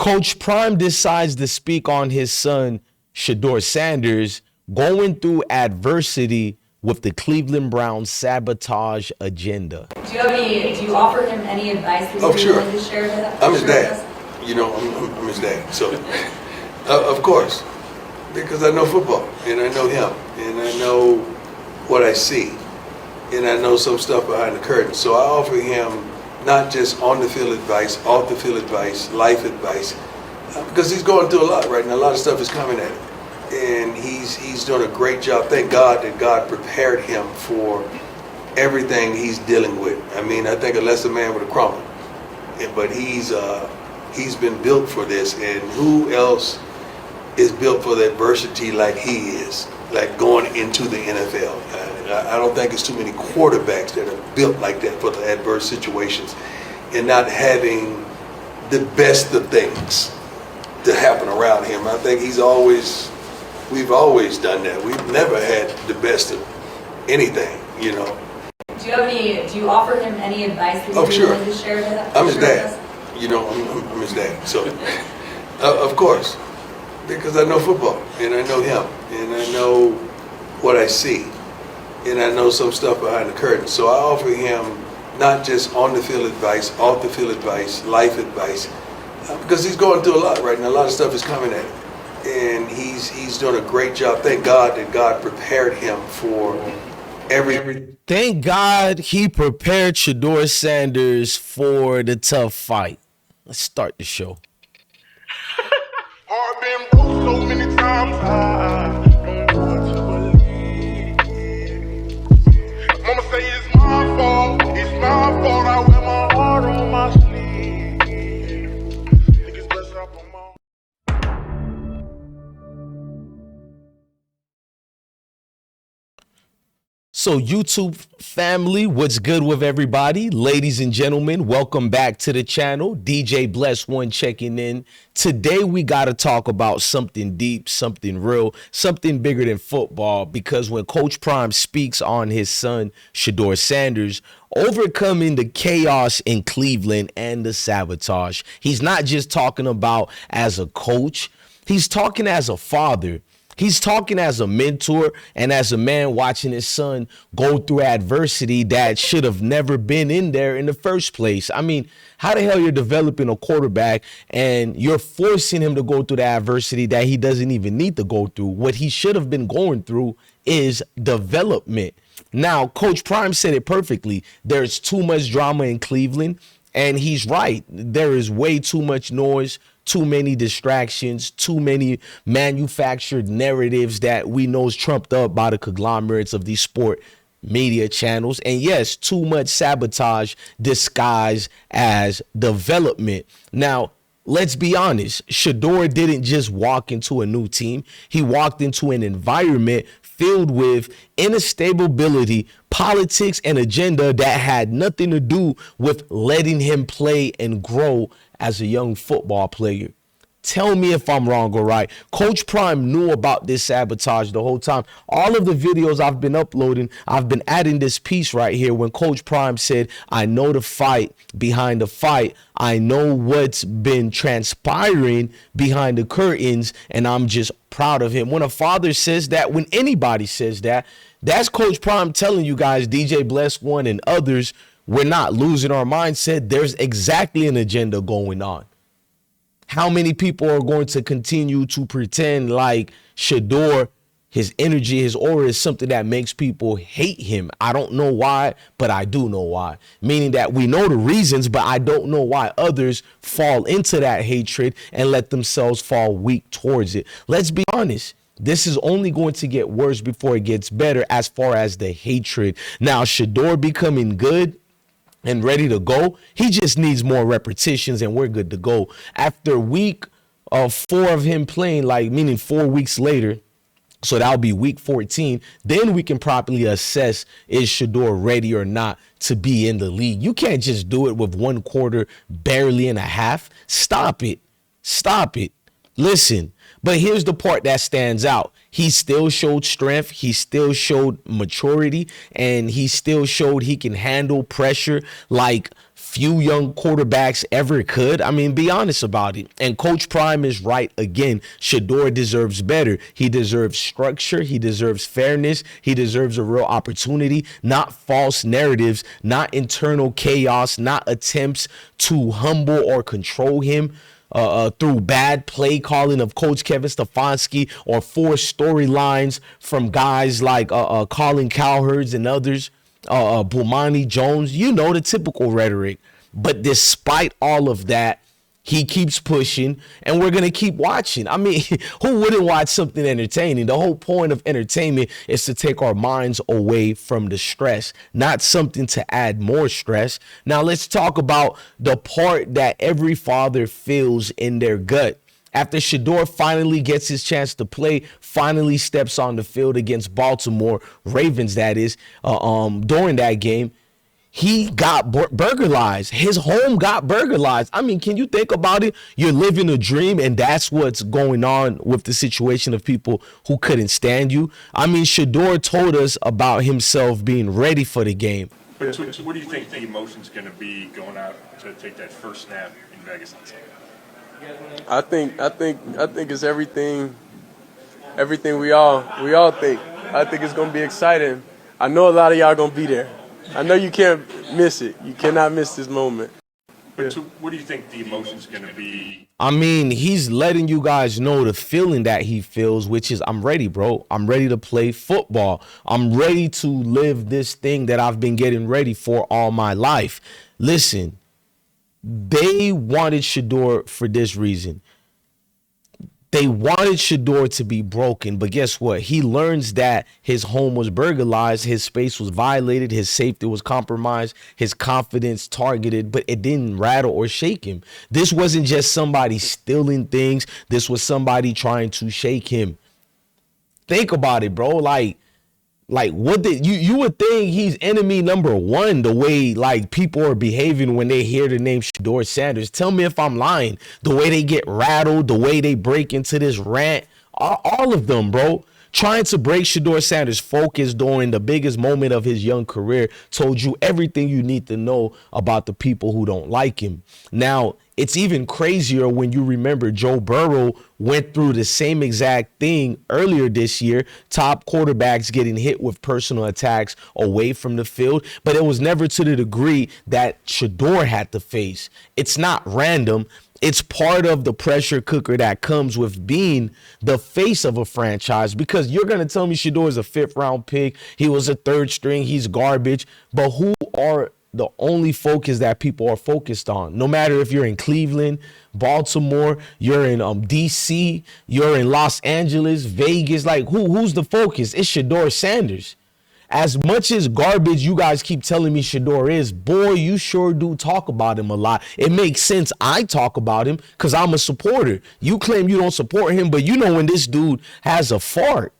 Coach Prime decides to speak on his son, Shedeur Sanders, going through adversity with the Cleveland Browns sabotage agenda. Do you offer him any advice that you'd willing to share with us? I'm his dad. You know, I'm his dad. So, of course, because I know football, and I know him, and I know what I see, and I know some stuff behind the curtain. So I offer him not just on the field advice, off the field advice, life advice, because he's going through a lot right now. A lot of stuff is coming at him, and he's doing a great job. Thank God that God prepared him for everything he's dealing with. I mean, I think a lesser man would have crumbled, but he's been built for this, and who else is built for the adversity like he is, like going into the NFL? I don't think it's too many quarterbacks that are built like that for the adverse situations, and not having the best of things to happen around him. I think we've always done that. We've never had the best of anything, you know. Do you offer him any advice that you'd willing to share with us? I'm his dad. You know, I'm his dad. So, of course, because I know football, and I know him, and I know what I see, and I know some stuff behind the curtain. So I offer him not just on the field advice, off the field advice, life advice, because he's going through a lot right now. A lot of stuff is coming at him, and he's doing a great job. Thank God that God prepared him for everything. Thank God he prepared Shedeur Sanders for the tough fight. Let's start the show. I've been broke so many times, I don't know what to believe. Mama say it's my fault, I wear my heart on my sleeve. Think it's best I put my... So YouTube family, what's good with everybody? Ladies and gentlemen, welcome back to the channel. DJ BlessOne checking in. Today we got to talk about something deep, something real, something bigger than football, because when Coach Prime speaks on his son, Shedeur Sanders, overcoming the chaos in Cleveland and the sabotage, he's not just talking about as a coach, he's talking as a father. He's talking as a mentor and as a man watching his son go through adversity that should have never been in there in the first place. I mean, how the hell you're developing a quarterback and you're forcing him to go through the adversity that he doesn't even need to go through? What he should have been going through is development. Now, Coach Prime said it perfectly. There's too much drama in Cleveland, and he's right. There is way too much noise, too many distractions, too many manufactured narratives that we know is trumped up by the conglomerates of these sport media channels. And yes, too much sabotage disguised as development. Now, let's be honest. Shedeur didn't just walk into a new team. He walked into an environment filled with instability, politics, and agenda that had nothing to do with letting him play and grow as a young football player. Tell me if I'm wrong or right. Coach Prime knew about this sabotage the whole time. All of the videos I've been uploading, I've been adding this piece right here when Coach Prime said, I know the fight behind the fight. I know what's been transpiring behind the curtains, and I'm just proud of him. When a father says that, when anybody says that, that's Coach Prime telling you guys, DJ BlessOne and others, we're not losing our mindset. There's exactly an agenda going on. How many people are going to continue to pretend like Shedeur, his energy, his aura is something that makes people hate him? I don't know why, but I do know why. Meaning that we know the reasons, but I don't know why others fall into that hatred and let themselves fall weak towards it. Let's be honest. This is only going to get worse before it gets better as far as the hatred. Now, Shedeur becoming good and ready to go, he just needs more repetitions and we're good to go. After week 4 of him playing, like meaning 4 weeks later, so that'll be week 14, then we can properly assess is Shedeur ready or not to be in the league. You can't just do it with 1 quarter, barely and a half. Stop it. Stop it. Listen, But here's the part that stands out. He still showed strength. He still showed maturity, and he still showed he can handle pressure like few young quarterbacks ever could. I mean, be honest about it. And Coach Prime is right again. Shedeur deserves better. He deserves structure. He deserves fairness. He deserves a real opportunity, not false narratives, not internal chaos, not attempts to humble or control him through bad play calling of Coach Kevin Stefanski or forced storylines from guys like Colin Cowherds and others. Bomani Jones, you know, the typical rhetoric. But despite all of that, he keeps pushing, and we're going to keep watching. I mean, who wouldn't watch something entertaining? The whole point of entertainment is to take our minds away from the stress, not something to add more stress. Now, let's talk about the part that every father feels in their gut. After Shedeur finally gets his chance to play, finally steps on the field against Baltimore Ravens, that is, during that game, he got burglarized. His home got burglarized. I mean, can you think about it? You're living a dream, and that's what's going on with the situation of people who couldn't stand you. I mean, Shedeur told us about himself being ready for the game. But what do you think the emotion's going to be going out to take that first snap in Vegas on Sunday? I think it's everything we all think. I think it's gonna be exciting. I know a lot of y'all gonna be there. I know you can't miss it. You cannot miss this moment. But what do you think the emotion's gonna be? I mean, he's letting you guys know the feeling that he feels, which is, I'm ready, bro. I'm ready to play football. I'm ready to live this thing that I've been getting ready for all my life. Listen. They wanted Shedeur for this reason. They wanted Shedeur to be broken, but guess what? He learns that his home was burglarized, his space was violated, his safety was compromised, his confidence targeted, but it didn't rattle or shake him. This wasn't just somebody stealing things. This was somebody trying to shake him. Think about it, bro. Like what did you would think he's enemy number one, the way like people are behaving when they hear the name Shedeur Sanders. Tell me if I'm lying. The way they get rattled, the way they break into this rant, all of them, bro. Trying to break Shedeur Sanders' focus during the biggest moment of his young career told you everything you need to know about the people who don't like him. Now, it's even crazier when you remember Joe Burrow went through the same exact thing earlier this year. Top quarterbacks getting hit with personal attacks away from the field, but it was never to the degree that Shedeur had to face. It's not random. It's part of the pressure cooker that comes with being the face of a franchise, because you're going to tell me Shedeur is a 5th round pick. He was a 3rd string. He's garbage. But who are the only focus that people are focused on? No matter if you're in Cleveland, Baltimore, you're in DC, you're in Los Angeles, Vegas, like who's the focus? It's Shedeur Sanders. As much as garbage you guys keep telling me Shedeur is, boy, you sure do talk about him a lot. It makes sense I talk about him because I'm a supporter. You claim you don't support him, but you know when this dude has a fart,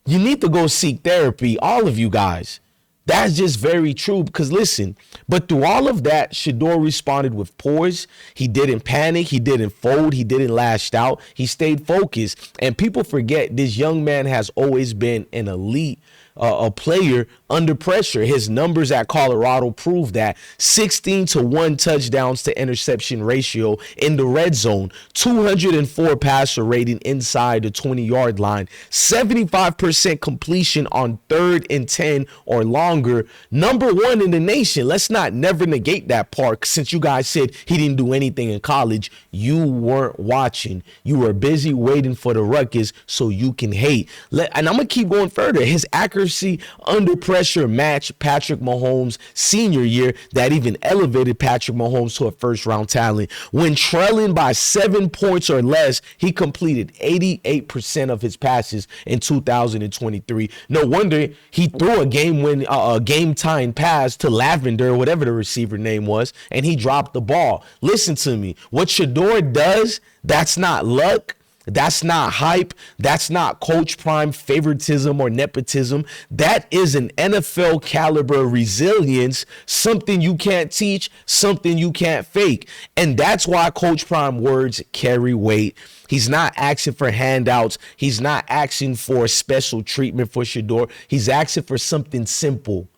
you need to go seek therapy, all of you guys. That's just very true, because listen, but through all of that, Shedeur responded with poise. He didn't panic. He didn't fold. He didn't lash out. He stayed focused. And people forget this young man has always been an elite a player under pressure. His numbers at Colorado prove that. 16-1 touchdowns to interception ratio in the red zone, 204 passer rating inside the 20-yard line, 75% completion on 3rd and 10 or longer, number 1 in the nation. Let's not never negate that part. Since you guys said he didn't do anything in college, you weren't watching. You were busy waiting for the ruckus so you can hate. And I'm going to keep going further. His accuracy under pressure matched Patrick Mahomes' senior year, that even elevated Patrick Mahomes to a 1st-round talent. When trailing by 7 points or less, he completed 88% of his passes in 2023. No wonder he threw a game-time pass to Lavender, whatever the receiver name was, and he dropped the ball. Listen to me. What Shedeur does, that's not luck. That's not hype. That's not Coach Prime favoritism or nepotism. That is an NFL caliber resilience, something you can't teach, something you can't fake. And that's why Coach Prime words carry weight. He's not asking for handouts. He's not asking for special treatment for Shedeur. He's asking for something simple.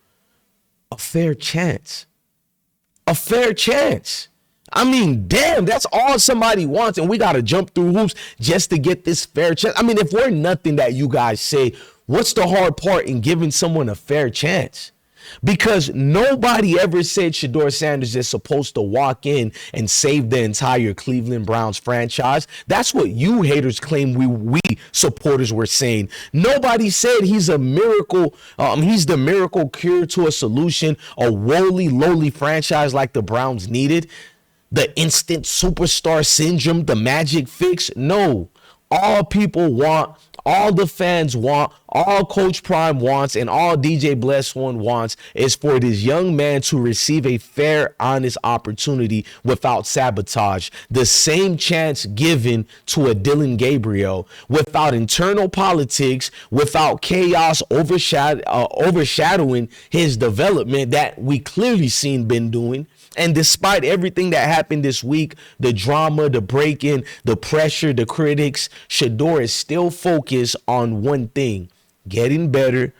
A fair chance. A fair chance. I mean, damn, that's all somebody wants, and we got to jump through hoops just to get this fair chance. I mean, if we're nothing that you guys say, what's the hard part in giving someone a fair chance? Because nobody ever said Shedeur Sanders is supposed to walk in and save the entire Cleveland Browns franchise. That's what you haters claim we supporters were saying. Nobody said he's a miracle. He's the miracle cure to a solution, a woolly, lowly franchise like the Browns needed. The instant superstar syndrome, the magic fix. No, all people want, all the fans want, all Coach Prime wants, and all DJ BlessOne wants is for this young man to receive a fair, honest opportunity without sabotage. The same chance given to a Dylan Gabriel, without internal politics, without chaos overshadowing his development that we clearly seen been doing. And despite everything that happened this week, the drama, the break-in, the pressure, the critics, Shedeur is still focused on one thing: getting better,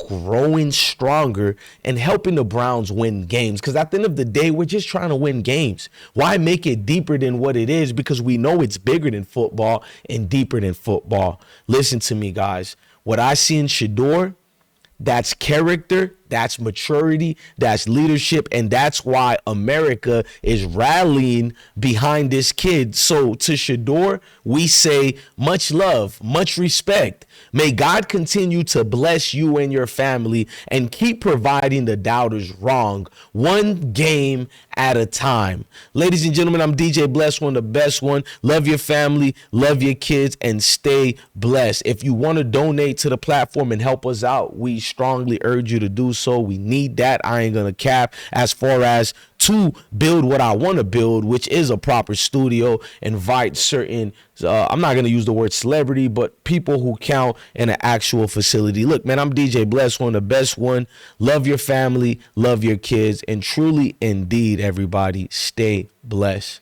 growing stronger, and helping the Browns win games. Because at the end of the day, we're just trying to win games. Why make it deeper than what it is? Because we know it's bigger than football and deeper than football. Listen to me, guys. What I see in Shedeur, that's character, that's maturity, that's leadership, and that's why America is rallying behind this kid. So to Shedeur, we say much love, much respect. May God continue to bless you and your family and keep providing the doubters wrong, one game at a time. Ladies and gentlemen, I'm DJ BlessOne, the best one. Love your family, love your kids, and stay blessed. If you want to donate to the platform and help us out, we strongly urge you to do so. We need that. I ain't gonna cap. As far as to build what I want to build, which is a proper studio, invite certain, I'm not gonna use the word celebrity, but people who count in an actual facility. Look, man, I'm DJ BlessOne, the best one. Love your family, love your kids, and truly, indeed, everybody, stay blessed.